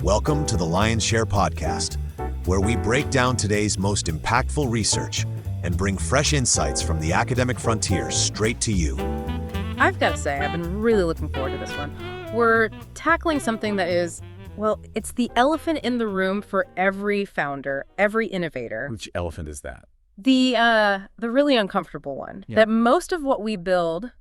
Welcome to the Lion's Share podcast, where we break down today's most impactful research and bring fresh insights from the academic frontier straight to you. I've got to say, I've been really looking forward to this one. We're tackling something that is, well, it's the elephant in the room for every founder, every innovator. Which elephant is that? The really uncomfortable one. Yeah. That most of what we build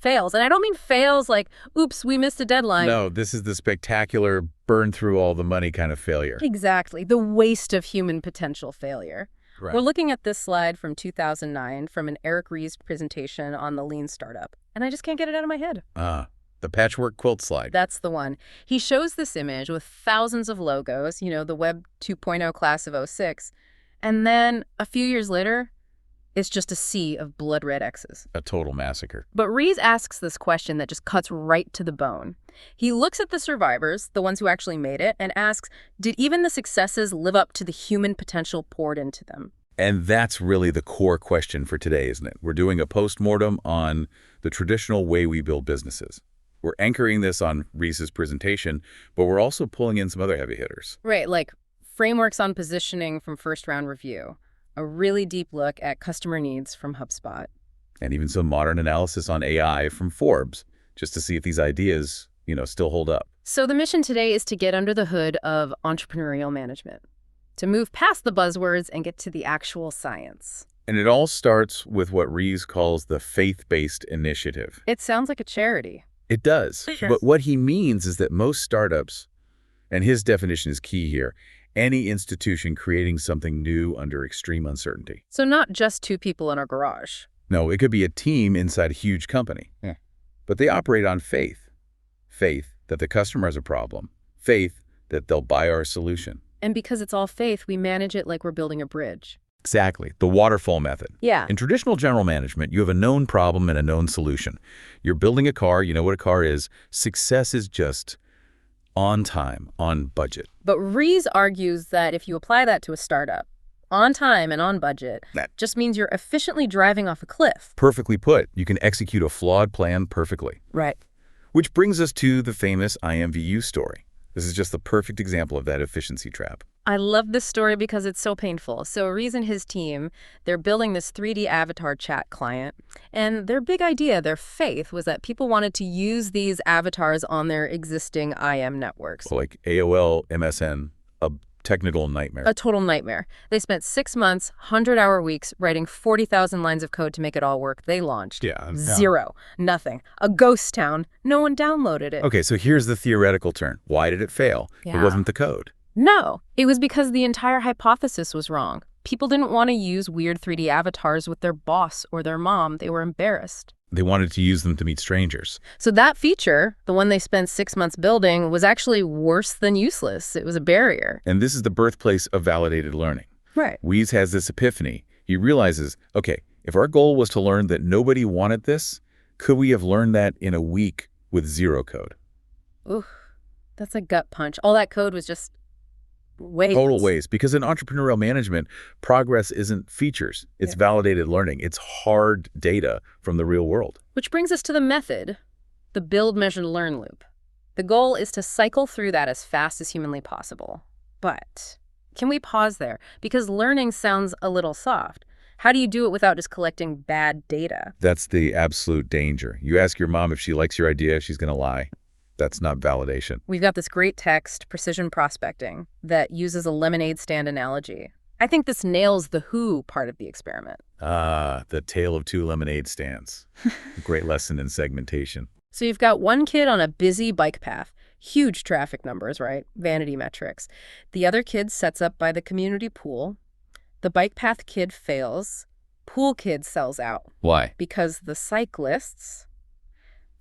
fails. And I don't mean fails like, oops, we missed a deadline. No, this is the spectacular burn through all the money kind of failure. Exactly. The waste of human potential failure. Right. We're looking at this slide from 2009 from an Eric Ries presentation on the lean startup. And I just can't get it out of my head. The patchwork quilt slide. That's the one. He shows this image with thousands of logos, the Web 2.0 class of '06. And then a few years later, it's just a sea of blood red X's. A total massacre. But Ries asks this question that just cuts right to the bone. He looks at the survivors, the ones who actually made it, and asks, did even the successes live up to the human potential poured into them? And that's really the core question for today, isn't it? We're doing a postmortem on the traditional way we build businesses. We're anchoring this on Ries's presentation, but we're also pulling in some other heavy hitters. Right, like frameworks on positioning from First Round Review, a really deep look at customer needs from HubSpot. And even some modern analysis on AI from Forbes, just to see if these ideas, still hold up. So the mission today is to get under the hood of entrepreneurial management, to move past the buzzwords and get to the actual science. And it all starts with what Ries calls the faith-based initiative. It sounds like a charity. It does. Yes. But what he means is that most startups, and his definition is key here, any institution creating something new under extreme uncertainty. So not just two people in a garage. No, it could be a team inside a huge company. Yeah. But they operate on faith. Faith that the customer has a problem. Faith that they'll buy our solution. And because it's all faith, we manage it like we're building a bridge. Exactly. The waterfall method. Yeah. In traditional general management, you have a known problem and a known solution. You're building a car, you know what a car is. Success is just on time, on budget. But Ries argues that if you apply that to a startup, on time and on budget, That just means you're efficiently driving off a cliff. perfectly put. You can execute a flawed plan perfectly. Right. Which brings us to the famous IMVU story. This is just the perfect example of that efficiency trap. I love this story because it's so painful. So Ries and his team, they're building this 3D avatar chat client. And their big idea, their faith, was that people wanted to use these avatars on their existing IM networks. So like AOL, MSN, a technical nightmare. A total nightmare. They spent 6 months, 100-hour weeks, writing 40,000 lines of code to make it all work. They launched. Zero. Nothing. A ghost town. No one downloaded it. Okay, so here's the theoretical turn. Why did it fail? Yeah. It wasn't the code. No, it was because the entire hypothesis was wrong. People didn't want to use weird 3D avatars with their boss or their mom. They were embarrassed. They wanted to use them to meet strangers. So that feature, the one they spent 6 months building, was actually worse than useless. It was a barrier. And this is the birthplace of validated learning. Right. Ries has this epiphany. He realizes, okay, if our goal was to learn that nobody wanted this, could we have learned that in a week with zero code? Ooh, that's a gut punch. All that code was just waste. Total waste. Because in entrepreneurial management, progress isn't features. It's validated learning. It's hard data from the real world. Which brings us to the method, the build, measure, learn loop. The goal is to cycle through that as fast as humanly possible. But can we pause there? Because learning sounds a little soft. How do you do it without just collecting bad data? That's the absolute danger. You ask your mom if she likes your idea, she's going to lie. That's not validation. We've got this great text, precision prospecting, that uses a lemonade stand analogy. I think this nails the who part of the experiment. The tale of two lemonade stands. Great lesson in segmentation. So you've got one kid on a busy bike path, huge traffic numbers, right? Vanity metrics. The other kid sets up by the community pool. The bike path kid fails. Pool kid sells out. Why? Because the cyclists,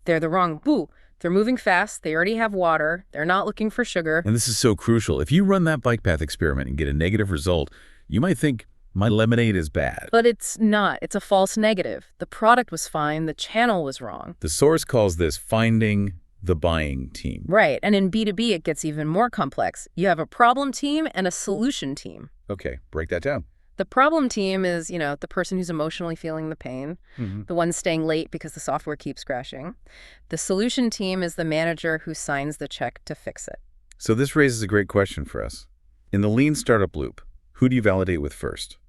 they're the wrong boo. They're moving fast. They already have water. They're not looking for sugar. And this is so crucial. If you run that bike path experiment and get a negative result, you might think, my lemonade is bad. But it's not. It's a false negative. The product was fine. The channel was wrong. The source calls this finding the buying team. Right. And in B2B, it gets even more complex. You have a problem team and a solution team. Okay, break that down. The problem team is, the person who's emotionally feeling the pain, the one staying late because the software keeps crashing. The solution team is the manager who signs the check to fix it. So this raises a great question for us. In the lean startup loop, who do you validate with first?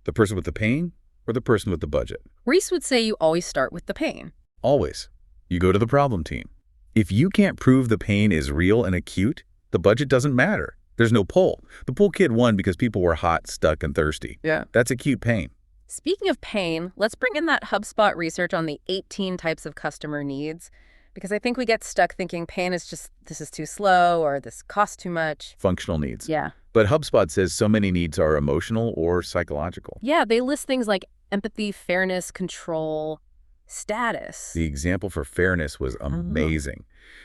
The person with the pain or the person with the budget? Reese would say you always start with the pain. Always. You go to the problem team. If you can't prove the pain is real and acute, the budget doesn't matter. There's no pull. The pool kid won because people were hot, stuck, and thirsty. Yeah. That's acute pain. Speaking of pain, let's bring in that HubSpot research on the 18 types of customer needs, because I think we get stuck thinking pain is just, this is too slow or this costs too much. Functional needs. Yeah. But HubSpot says so many needs are emotional or psychological. Yeah, they list things like empathy, fairness, control, status. The example for fairness was amazing.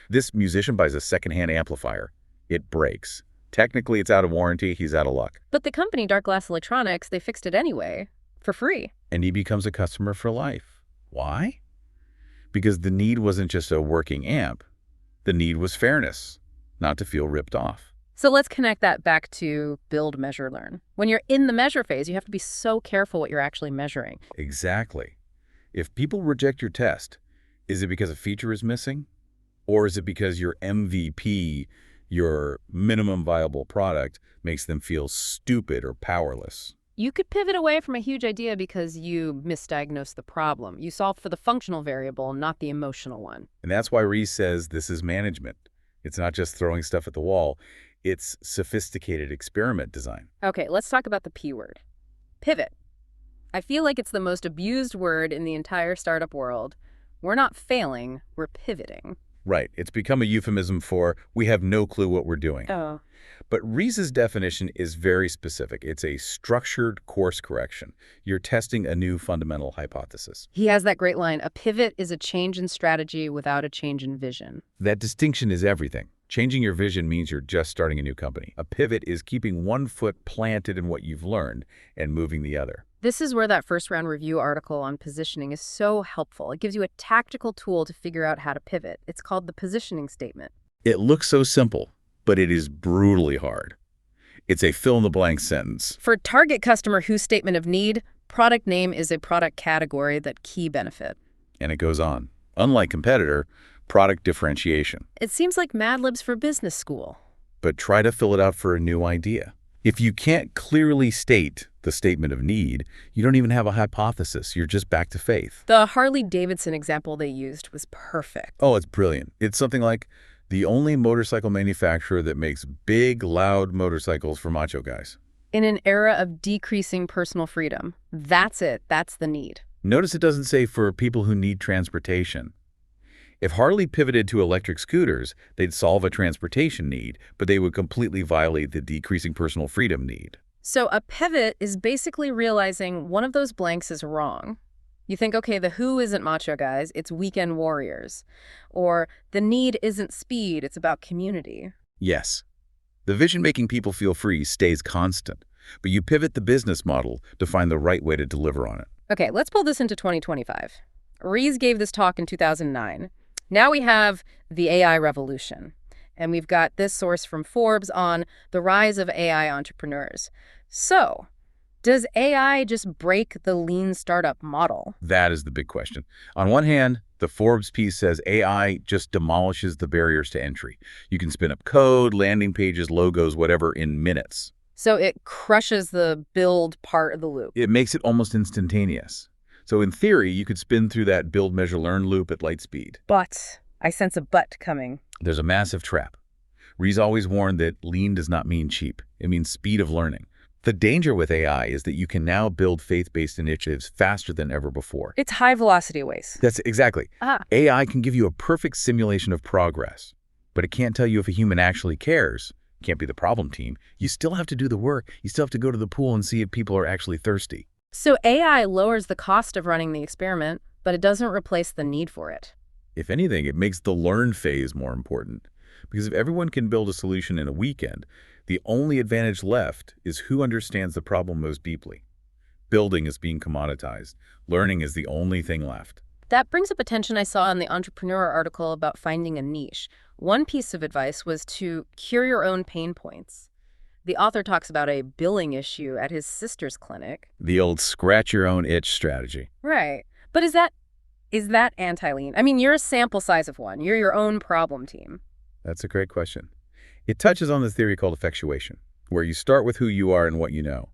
This musician buys a secondhand amplifier. It breaks. Technically, it's out of warranty. He's out of luck. But the company, Dark Glass Electronics, they fixed it anyway, for free. And he becomes a customer for life. Why? Because the need wasn't just a working amp. The need was fairness, not to feel ripped off. So let's connect that back to build, measure, learn. When you're in the measure phase, you have to be so careful what you're actually measuring. Exactly. If people reject your test, is it because a feature is missing? Or is it because your MVP, your minimum viable product, makes them feel stupid or powerless? You could pivot away from a huge idea because you misdiagnosed the problem. You solved for the functional variable, not the emotional one. And that's why Reese says this is management. It's not just throwing stuff at the wall. It's sophisticated experiment design. Okay, let's talk about the P word. Pivot. I feel like it's the most abused word in the entire startup world. We're not failing, we're pivoting. Right. It's become a euphemism for we have no clue what we're doing. Oh. But Reese's definition is very specific. It's a structured course correction. You're testing a new fundamental hypothesis. He has that great line, a pivot is a change in strategy without a change in vision. That distinction is everything. Changing your vision means you're just starting a new company. A pivot is keeping one foot planted in what you've learned and moving the other. This is where that first round review article on positioning is so helpful. It gives you a tactical tool to figure out how to pivot. It's called the positioning statement. It looks so simple, but it is brutally hard. It's a fill-in-the-blank sentence. For target customer whose statement of need, product name is a product category that key benefit. And it goes on. Unlike competitor, product differentiation. It seems like Mad Libs for business school. But try to fill it out for a new idea. If you can't clearly state the statement of need, you don't even have a hypothesis. You're just back to faith. The Harley-Davidson example they used was perfect. Oh, it's brilliant. It's something like the only motorcycle manufacturer that makes big, loud motorcycles for macho guys. In an era of decreasing personal freedom, that's it. That's the need. Notice it doesn't say for people who need transportation. If Harley pivoted to electric scooters, they'd solve a transportation need, but they would completely violate the decreasing personal freedom need. So a pivot is basically realizing one of those blanks is wrong. You think, okay, the who isn't macho guys, it's weekend warriors. Or the need isn't speed, it's about community. Yes. The vision making people feel free stays constant, but you pivot the business model to find the right way to deliver on it. Okay, let's pull this into 2025. Rees gave this talk in 2009. Now we have the AI revolution. And we've got this source from Forbes on the rise of AI entrepreneurs. So, does AI just break the lean startup model? That is the big question. On one hand, the Forbes piece says AI just demolishes the barriers to entry. You can spin up code, landing pages, logos, whatever in minutes. So it crushes the build part of the loop. It makes it almost instantaneous. So in theory, you could spin through that build, measure, learn loop at light speed. But I sense a but coming. There's a massive trap. Rees always warned that lean does not mean cheap. It means speed of learning. The danger with AI is that you can now build faith-based initiatives faster than ever before. It's high-velocity waste. That's exactly. AI can give you a perfect simulation of progress, but it can't tell you if a human actually cares. It can't be the problem team. You still have to do the work. You still have to go to the pool and see if people are actually thirsty. So AI lowers the cost of running the experiment, but it doesn't replace the need for it. If anything, it makes the learn phase more important. Because if everyone can build a solution in a weekend, the only advantage left is who understands the problem most deeply. Building is being commoditized. Learning is the only thing left. That brings up a tension I saw in the Entrepreneur article about finding a niche. One piece of advice was to cure your own pain points. The author talks about a billing issue at his sister's clinic. The old scratch your own itch strategy. Right. But is that anti-lean? I mean, you're a sample size of one. You're your own problem team. That's a great question. It touches on the theory called effectuation, where you start with who you are and what you know.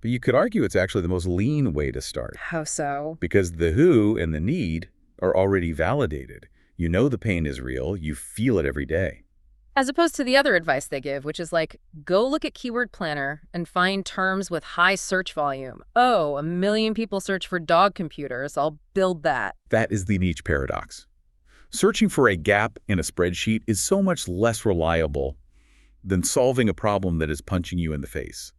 But you could argue it's actually the most lean way to start. How so? Because the who and the need are already validated. You know the pain is real. You feel it every day. As opposed to the other advice they give, which is like, go look at Keyword Planner and find terms with high search volume. Oh, 1 million people search for dog computers. I'll build that. That is the niche paradox. Searching for a gap in a spreadsheet is so much less reliable than solving a problem that is punching you in the face.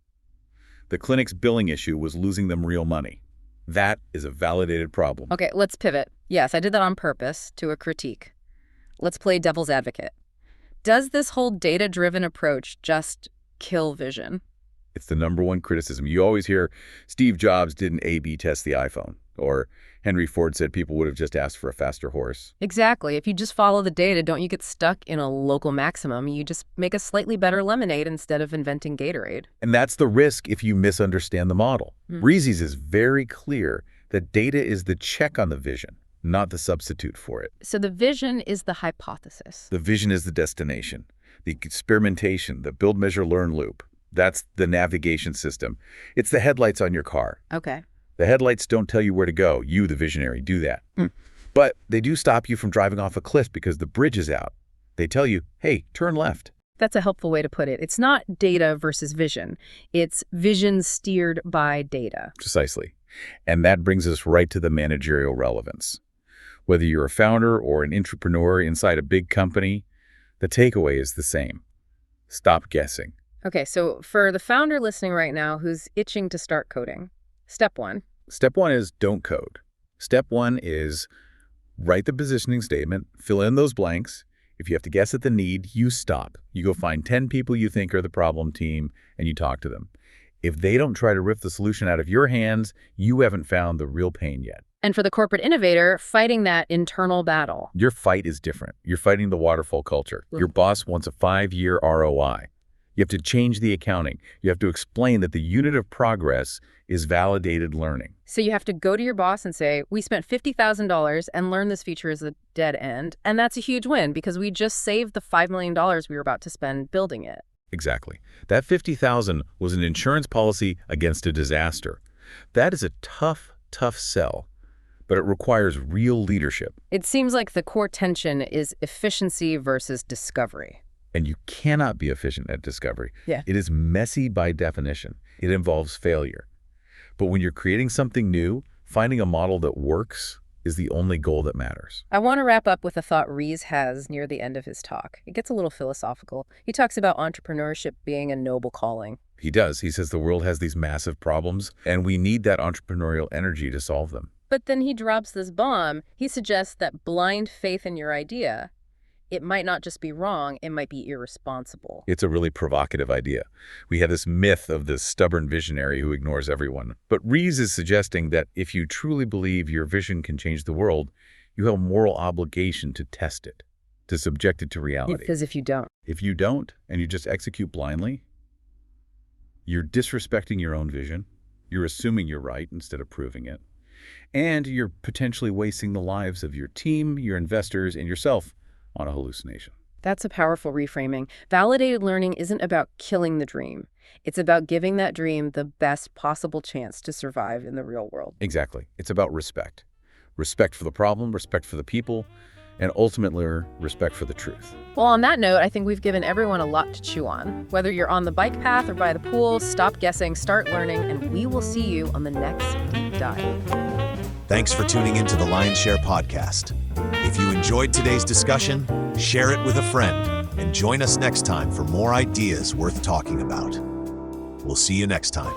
The clinic's billing issue was losing them real money. That is a validated problem. Okay, let's pivot. Yes, I did that on purpose to a critique. Let's play devil's advocate. Does this whole data-driven approach just kill vision? It's the #1 criticism. You always hear Steve Jobs didn't A/B test the iPhone, or Henry Ford said people would have just asked for a faster horse. Exactly. If you just follow the data, don't you get stuck in a local maximum? You just make a slightly better lemonade instead of inventing Gatorade. And that's the risk if you misunderstand the model. Reese's is very clear that data is the check on the vision, not the substitute for it. So the vision is the hypothesis. The vision is the destination, the experimentation, the build, measure, learn loop. That's the navigation system. It's the headlights on your car. Okay. The headlights don't tell you where to go. You, the visionary, do that. But they do stop you from driving off a cliff because the bridge is out. They tell you, hey, turn left. That's a helpful way to put it. It's not data versus vision. It's vision steered by data. Precisely. And that brings us right to the managerial relevance. Whether you're a founder or an entrepreneur inside a big company, the takeaway is the same. Stop guessing. Okay, so for the founder listening right now who's itching to start coding, step 1. Step 1 is don't code. Step 1 is write the positioning statement, fill in those blanks. If you have to guess at the need, you stop. You go find 10 people you think are the problem team, and you talk to them. If they don't try to rip the solution out of your hands, you haven't found the real pain yet. And for the corporate innovator, fighting that internal battle. Your fight is different. You're fighting the waterfall culture. Your boss wants a 5-year ROI. You have to change the accounting. You have to explain that the unit of progress is validated learning. So you have to go to your boss and say, we spent $50,000 and learned this feature is a dead end. And that's a huge win because we just saved the $5 million we were about to spend building it. Exactly. That $50,000 was an insurance policy against a disaster. That is a tough sell, but it requires real leadership. It seems like the core tension is efficiency versus discovery. And you cannot be efficient at discovery. Yeah. It is messy by definition. It involves failure. But when you're creating something new, finding a model that works is the only goal that matters. I want to wrap up with a thought Rees has near the end of his talk. It gets a little philosophical. He talks about entrepreneurship being a noble calling. He does. He says the world has these massive problems, and we need that entrepreneurial energy to solve them. But then he drops this bomb. He suggests that blind faith in your idea, it might not just be wrong, it might be irresponsible. It's a really provocative idea. We have this myth of the stubborn visionary who ignores everyone. But Rees is suggesting that if you truly believe your vision can change the world, you have a moral obligation to test it, to subject it to reality. Because if you don't, and you just execute blindly, you're disrespecting your own vision, you're assuming you're right instead of proving it, and you're potentially wasting the lives of your team, your investors, and yourself on a hallucination. That's a powerful reframing. Validated learning isn't about killing the dream. It's about giving that dream the best possible chance to survive in the real world. Exactly. It's about respect. Respect for the problem, respect for the people, and ultimately respect for the truth. Well, on that note, I think we've given everyone a lot to chew on. Whether you're on the bike path or by the pool, stop guessing, start learning, and we will see you on the next Deep Dive. Thanks for tuning into the Lion's Share podcast. If you enjoyed today's discussion, share it with a friend and join us next time for more ideas worth talking about. We'll see you next time.